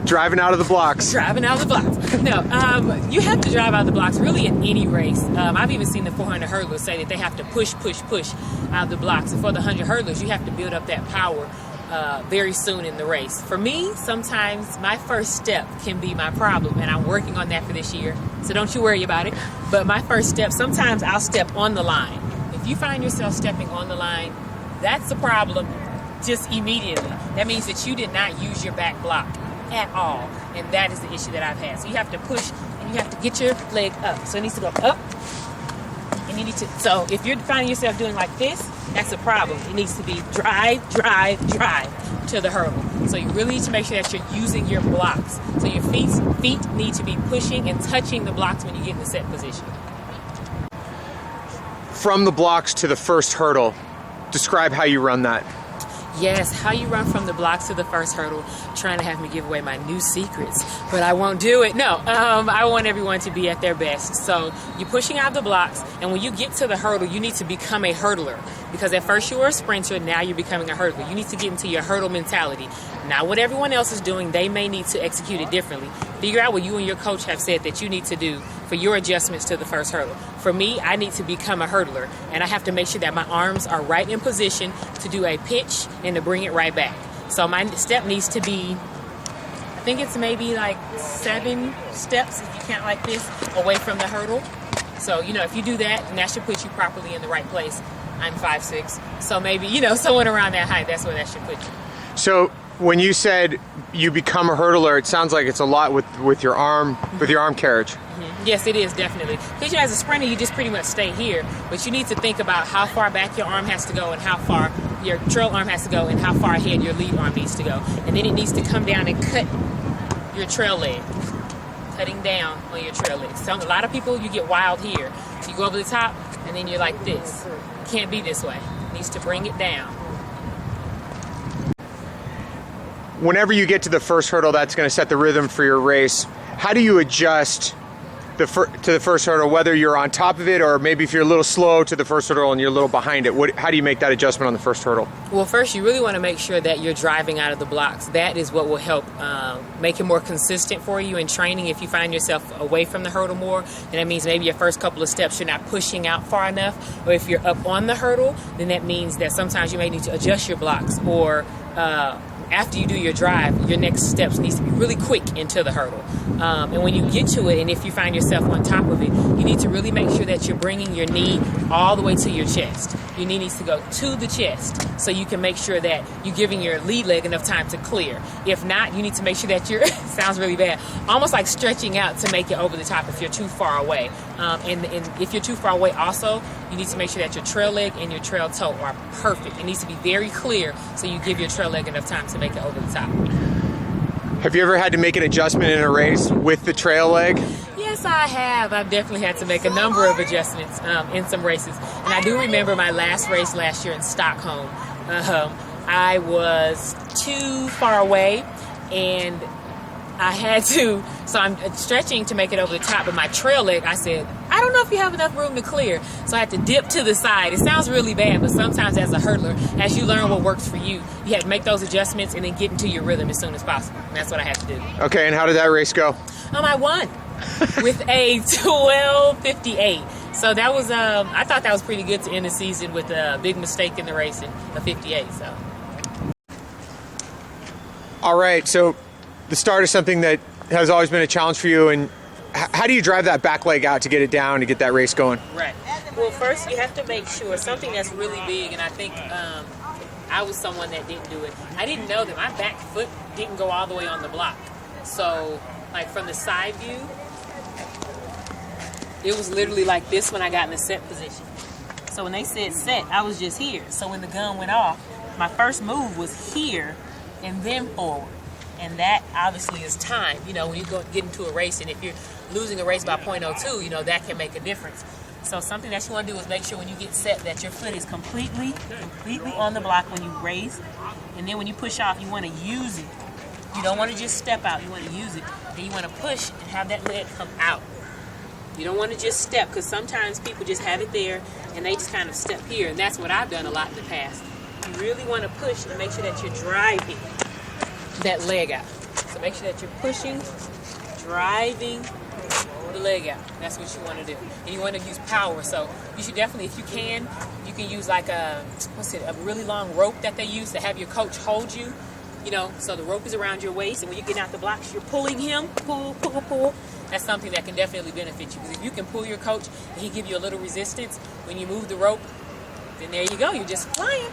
Driving out of the blocks. Driving out of the blocks. No, you have to drive out of the blocks really in any race. I've even seen the 400 hurdlers say that they have to push out of the blocks. And for the 100 hurdlers, you have to build up that power very soon in the race. For me, sometimes my first step can be my problem, and I'm working on that for this year, so don't you worry about it. But my first step, sometimes I'll step on the line. If you find yourself stepping on the line, that's a problem just immediately. That means that you did not use your back block at all, and that is the issue that I've had. So you have to push, and you have to get your leg up. So it needs to go up, and you need to, so if you're finding yourself doing like this, that's a problem. It needs to be drive to the hurdle. So you really need to make sure that you're using your blocks. So your feet need to be pushing and touching the blocks when you get in the set position. From the blocks to the first hurdle, describe how you run that. Yes, how you run from the blocks to the first hurdle, trying to have me give away my new secrets, but I won't do it. No, I want everyone to be at their best. So you're pushing out the blocks, and when you get to the hurdle, you need to become a hurdler. Because at first you were a sprinter, now you're becoming a hurdler. You need to get into your hurdle mentality. Not what everyone else is doing, they may need to execute it differently. Figure out what you and your coach have said that you need to do for your adjustments to the first hurdle. For me, I need to become a hurdler, and I have to make sure that my arms are right in position to do a pitch and to bring it right back. So my step needs to be, I think it's maybe like 7 steps, if you count like this, away from the hurdle. So, if you do that, then that should put you properly in the right place. I'm 5'6", so maybe, someone around that height, that's where that should put you. So when you said you become a hurdler, it sounds like it's a lot with your arm, with your arm carriage. Mm-hmm. Yes, it is, definitely. Because as a sprinter, you just pretty much stay here, but you need to think about how far back your arm has to go and how far your trail arm has to go and how far ahead your lead arm needs to go. And then it needs to come down and cut your trail leg. Cutting down on your trail leg. So a lot of people, you get wild here. So you go over the top, and then you're like this. It can't be this way. It needs to bring it down. Whenever you get to the first hurdle, that's going to set the rhythm for your race. How do you adjust to the first hurdle, whether you're on top of it or maybe if you're a little slow to the first hurdle and you're a little behind it? How do you make that adjustment on the first hurdle? Well, first you really want to make sure that you're driving out of the blocks. That is what will help make it more consistent for you in training. If you find yourself away from the hurdle more, then that means maybe your first couple of steps you're not pushing out far enough. Or if you're up on the hurdle, then that means that sometimes you may need to adjust your blocks, or after you do your drive, your next steps needs to be really quick into the hurdle. And when you get to it, and if you find yourself on top of it, you need to really make sure that you're bringing your knee all the way to your chest. Your knee needs to go to the chest so you can make sure that you're giving your lead leg enough time to clear. If not, you need to make sure that you're, sounds really bad, almost like stretching out to make it over the top if you're too far away. And if you're too far away also, you need to make sure that your trail leg and your trail toe are perfect. It needs to be very clear so you give your trail leg enough time to make it over the top. Have you ever had to make an adjustment in a race with the trail leg? Yes, I have. I've definitely had to make a number of adjustments in some races. And I do remember my last race last year in Stockholm. I was too far away, and I had to, so I'm stretching to make it over the top, but my trail leg, I said, I don't know if you have enough room to clear. So I had to dip to the side. It sounds really bad, but sometimes as a hurdler, as you learn what works for you, you have to make those adjustments and then get into your rhythm as soon as possible. And that's what I had to do. Okay, and how did that race go? I won with a 12:58. So that was, I thought that was pretty good to end the season with a big mistake in the race in a 58. So. All right, so the start is something that has always been a challenge for you, and how do you drive that back leg out to get it down to get that race going? Right. Well, first you have to make sure something that's really big, and I think I was someone that didn't do it. I didn't know that my back foot didn't go all the way on the block. So, like from the side view, it was literally like this when I got in the set position. So when they said set, I was just here. So when the gun went off, my first move was here and then forward. And that obviously is time. When you get into a race, and if you're losing a race by .02, that can make a difference. So something that you want to do is make sure when you get set that your foot is completely on the block when you race. And then when you push off, you want to use it. You don't want to just step out. You want to use it. And you want to push and have that leg come out. You don't want to just step, because sometimes people just have it there and they just kind of step here. And that's what I've done a lot in the past. You really want to push and make sure that you're driving that leg out. So make sure that you're pushing, driving the leg out. That's what you want to do. And you want to use power. So you should definitely, if you can use like a really long rope that they use to have your coach hold you. You know, so the rope is around your waist, and when you're getting out the blocks, you're pulling him, pull. That's something that can definitely benefit you. Because if you can pull your coach and he give you a little resistance when you move the rope, then there you go. You're just flying.